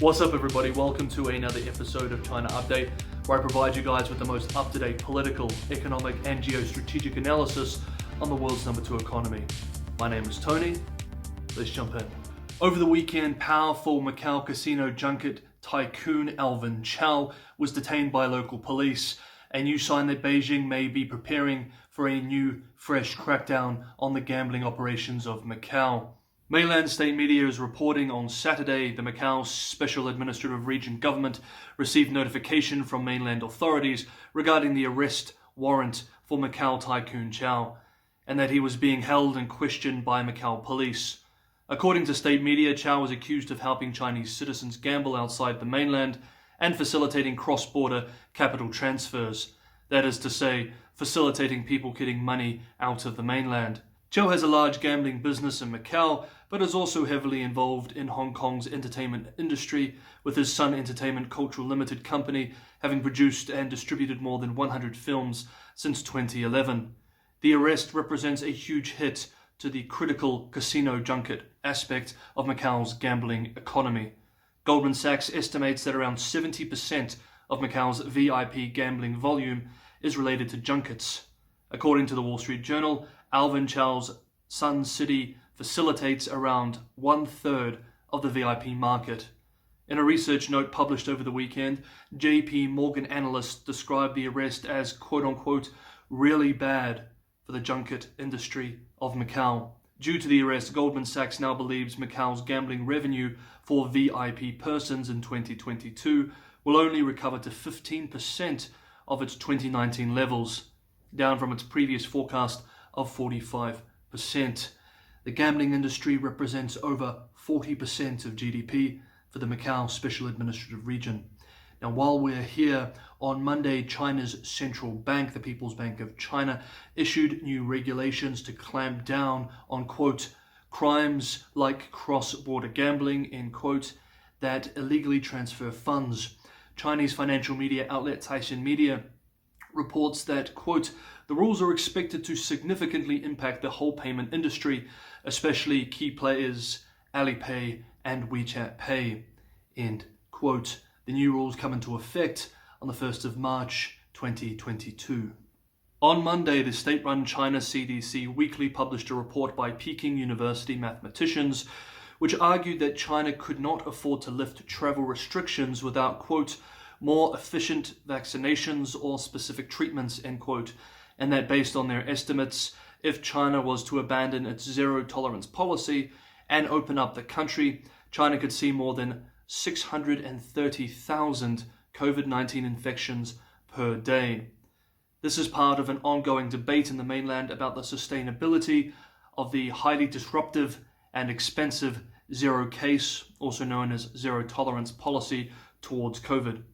What's up everybody, welcome to another episode of China Update, where I provide you guys with the most up-to-date political, economic and geostrategic analysis on the world's number 2 economy. My name is Tony, let's jump in. Over the weekend, powerful Macau casino junket Tycoon Alvin Chau was detained by local police, a new sign that Beijing may be preparing for a new, fresh crackdown on the gambling operations of Macau. Mainland state media is reporting on Saturday the Macau Special Administrative Region government received notification from mainland authorities regarding the arrest warrant for Macau Tycoon Chau, and that he was being held and questioned by Macau police. According to state media, Chau was accused of helping Chinese citizens gamble outside the mainland and facilitating cross-border capital transfers. That is to say, facilitating people getting money out of the mainland. Chau has a large gambling business in Macau, but is also heavily involved in Hong Kong's entertainment industry, with his Sun Entertainment Cultural Limited company having produced and distributed more than 100 films since 2011. The arrest represents a huge hit to the critical casino junket aspect of Macau's gambling economy. Goldman Sachs estimates that around 70% of Macau's VIP gambling volume is related to junkets. According to the Wall Street Journal, Alvin Chau's Sun City facilitates around 1/3 of the VIP market. In a research note published over the weekend, JP Morgan analysts described the arrest as quote-unquote really bad for the junket industry of Macau. Due to the arrest, Goldman Sachs now believes Macau's gambling revenue for VIP persons in 2022 will only recover to 15% of its 2019 levels, down from its previous forecast of 45%. The gambling industry represents over 40% of GDP for the Macau Special Administrative Region. Now, while we're here, on Monday, China's central bank, the People's Bank of China, issued new regulations to clamp down on, quote, crimes like cross-border gambling, end quote, that illegally transfer funds. Chinese financial media outlet Tycoon Media reports that, quote, the rules are expected to significantly impact the whole payment industry, especially key players Alipay and WeChat Pay, end quote. The new rules come into effect on the 1st of March 2022. On Monday, the state-run China CDC Weekly published a report by Peking University mathematicians which argued that China could not afford to lift travel restrictions without, quote, more efficient vaccinations or specific treatments, end quote, and that based on their estimates, if China was to abandon its zero-tolerance policy and open up the country, China could see more than 630,000 COVID-19 infections per day. This is part of an ongoing debate in the mainland about the sustainability of the highly disruptive and expensive zero-case, also known as zero-tolerance policy towards COVID.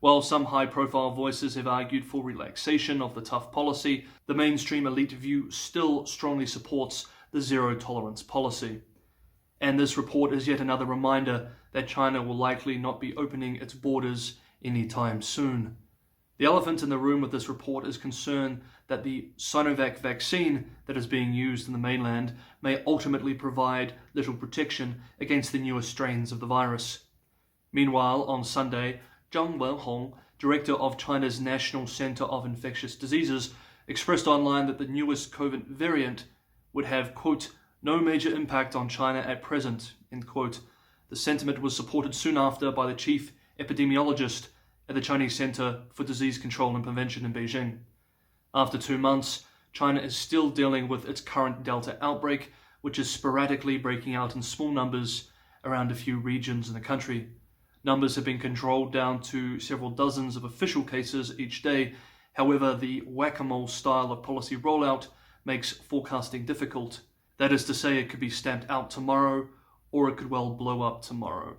While some high-profile voices have argued for relaxation of the tough policy, the mainstream elite view still strongly supports the zero-tolerance policy. And this report is yet another reminder that China will likely not be opening its borders anytime soon. The elephant in the room with this report is concern that the Sinovac vaccine that is being used in the mainland may ultimately provide little protection against the newer strains of the virus. Meanwhile, on Sunday, Zhang Wenhong, director of China's National Center of Infectious Diseases, expressed online that the newest COVID variant would have, quote, no major impact on China at present, end quote. The sentiment was supported soon after by the chief epidemiologist at the Chinese Center for Disease Control and Prevention in Beijing. After 2 months, China is still dealing with its current Delta outbreak, which is sporadically breaking out in small numbers around a few regions in the country. Numbers have been controlled down to several dozens of official cases each day. However, the whack-a-mole style of policy rollout makes forecasting difficult. That is to say, it could be stamped out tomorrow, or it could well blow up tomorrow.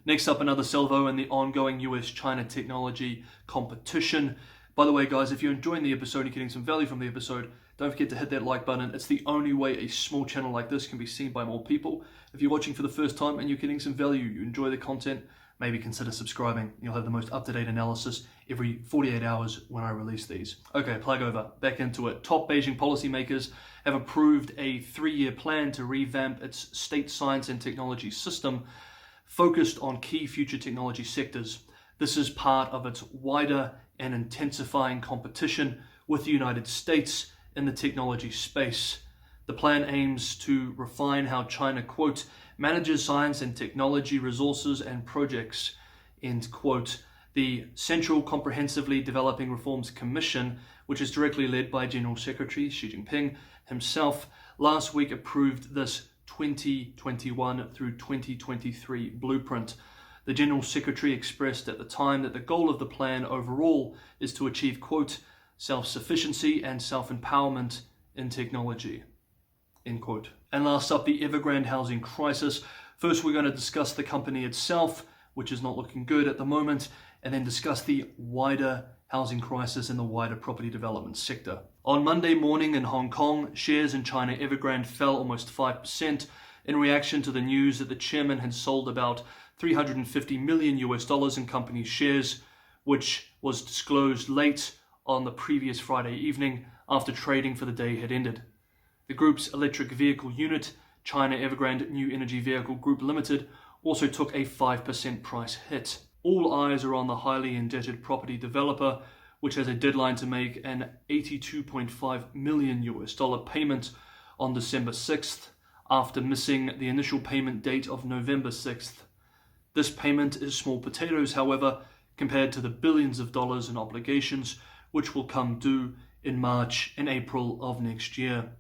Next up, another salvo in the ongoing US-China technology competition. By the way, guys, if you're enjoying the episode and getting some value from the episode, don't forget to hit that like button. It's the only way a small channel like this can be seen by more people. If you're watching for the first time and you're getting some value, you enjoy the content, maybe consider subscribing. You'll have the most up-to-date analysis every 48 hours when I release these. Okay, plug over, back into it. Top Beijing policymakers have approved a 3-year plan to revamp its state science and technology system focused on key future technology sectors. This is part of its wider and intensifying competition with the United States in the technology space. The plan aims to refine how China, quote, manages science and technology resources and projects, end quote. The Central Comprehensively Developing Reforms Commission, which is directly led by General Secretary Xi Jinping himself, last week approved this 2021 through 2023 blueprint. The General Secretary expressed at the time that the goal of the plan overall is to achieve, quote, self-sufficiency and self-empowerment in technology, end quote. And last up, the Evergrande housing crisis. First, we're going to discuss the company itself, which is not looking good at the moment, and then discuss the wider housing crisis in the wider property development sector. On Monday morning in Hong Kong, shares in China Evergrande fell almost 5% in reaction to the news that the chairman had sold about $350 million in company shares, which was disclosed late on the previous Friday evening after trading for the day had ended. The group's electric vehicle unit, China Evergrande New Energy Vehicle Group Limited, also took a 5% price hit. All eyes are on the highly indebted property developer, which has a deadline to make an $82.5 million payment on December 6th, after missing the initial payment date of November 6th. This payment is small potatoes, however, compared to the billions of dollars in obligations, which will come due in March and April of next year.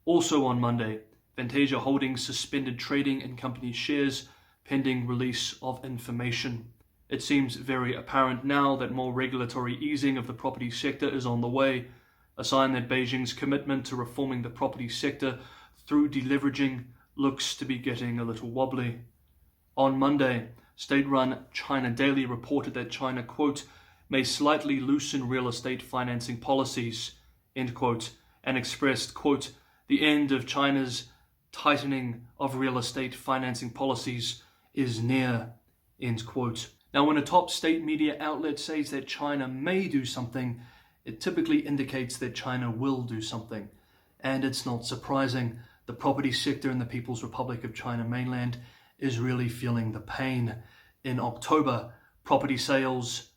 Also on Monday, Vantasia Holdings suspended trading in company shares pending release of information. It seems very apparent now that more regulatory easing of the property sector is on the way, a sign that Beijing's commitment to reforming the property sector through deleveraging looks to be getting a little wobbly. On Monday, state-run China Daily reported that China, quote, may slightly loosen real estate financing policies, end quote, and expressed, quote, the end of China's tightening of real estate financing policies is near, end quote. Now, when a top state media outlet says that China may do something, it typically indicates that China will do something. And it's not surprising. The property sector in the People's Republic of China mainland is really feeling the pain. In October, property starts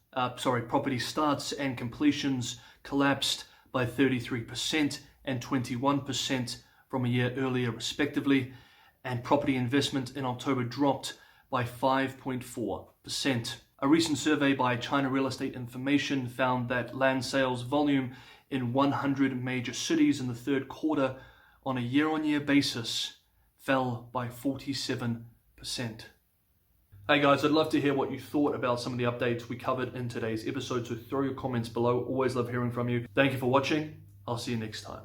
and completions collapsed by 33% and 21% from a year earlier respectively, and property investment in October dropped by 5.4%. A recent survey by China Real Estate Information found that land sales volume in 100 major cities in the third quarter on a year-on-year basis fell by 47%. Hey guys, I'd love to hear what you thought about some of the updates we covered in today's episode, so throw your comments below. Always love hearing from you. Thank you for watching. I'll see you next time.